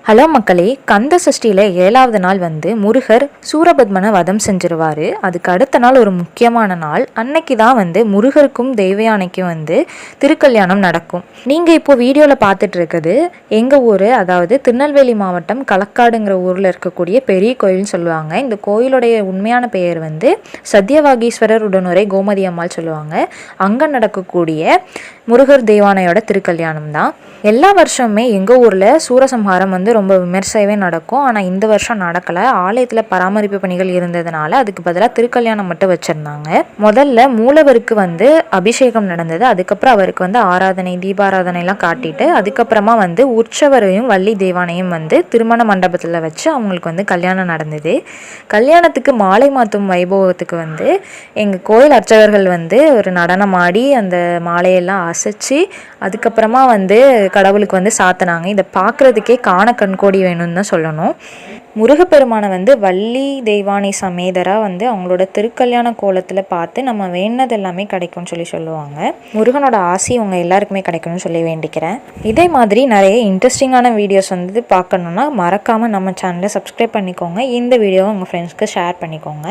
Hello மக்களே, கந்த சஷ்டியில் 7வது நாள் வந்து முருகர் சூரபத்மனை வதம் செஞ்சிருவார். அதுக்கு அடுத்த நாள் ஒரு முக்கியமான நாள். அன்னைக்கு தான் வந்து முருகருக்கும் தெய்வயானைக்கும் வந்து திருக்கல்யாணம் நடக்கும். நீங்கள் இப்போ வீடியோவில் பார்த்துட்டு இருக்குது எங்கள் ஊர், அதாவது திருநெல்வேலி மாவட்டம் களக்காடுங்கிற ஊரில் இருக்கக்கூடிய பெரிய கோயில்னு சொல்லுவாங்க. இந்த கோயிலுடைய உண்மையான பெயர் வந்து சத்தியவாகீஸ்வரர் உடனுரை கோமதி அம்மாள் சொல்லுவாங்க. அங்கே நடக்கக்கூடிய முருகர் தெய்வானையோட திருக்கல்யாணம் தான். எல்லா வருஷமுமே எங்கள் ஊரில் சூரசம்ஹாரம் வந்து ரொம்ப விமர்சையாகவே நடக்கும். ஆனால் இந்த வருஷம் நடக்கலை. ஆலயத்தில் பராமரிப்பு பணிகள் இருந்ததுனால அதுக்கு பதிலாக திருக்கல்யாணம் மட்டும் வச்சுருந்தாங்க. முதல்ல மூலவருக்கு வந்து அபிஷேகம் நடந்தது. அதுக்கப்புறம் அவருக்கு வந்து ஆராதனை, தீபாராதனைலாம் காட்டிட்டு அதுக்கப்புறமா வந்து உற்சவரையும் வள்ளி தெய்வானையும் வந்து திருமண மண்டபத்தில் வச்சு அவங்களுக்கு வந்து கல்யாணம் நடந்தது. கல்யாணத்துக்கு மாலை மாற்றும் வைபவத்துக்கு வந்து எங்கள் கோயில் அர்ச்சகர்கள் வந்து ஒரு நடனம் ஆடி அந்த மாலையெல்லாம் அசைச்சு அதுக்கப்புறமா வந்து கடவுளுக்கு வந்து சாத்தினாங்க. இதை பார்க்குறதுக்கே காண கண்கோடி வேணும்னு தான் சொல்லணும். முருகப்பெருமானை வந்து வள்ளி தெய்வானை சமேதராக வந்து அவங்களோட திருக்கல்யாண கோலத்தில் பார்த்து நம்ம வேண்டது எல்லாமே கிடைக்கும்னு சொல்லுவாங்க. முருகனோட ஆசி உங்கள் எல்லாருக்குமே கிடைக்கணும்னு சொல்லி வேண்டிக்கிறேன். இதே மாதிரி நிறைய இன்ட்ரெஸ்டிங்கான வீடியோஸ் வந்து பார்க்கணுன்னா மறக்காமல் நம்ம சேனலை சப்ஸ்கிரைப் பண்ணிக்கோங்க. இந்த வீடியோவை உங்கள் ஃப்ரெண்ட்ஸ்க்கு ஷேர் பண்ணிக்கோங்க.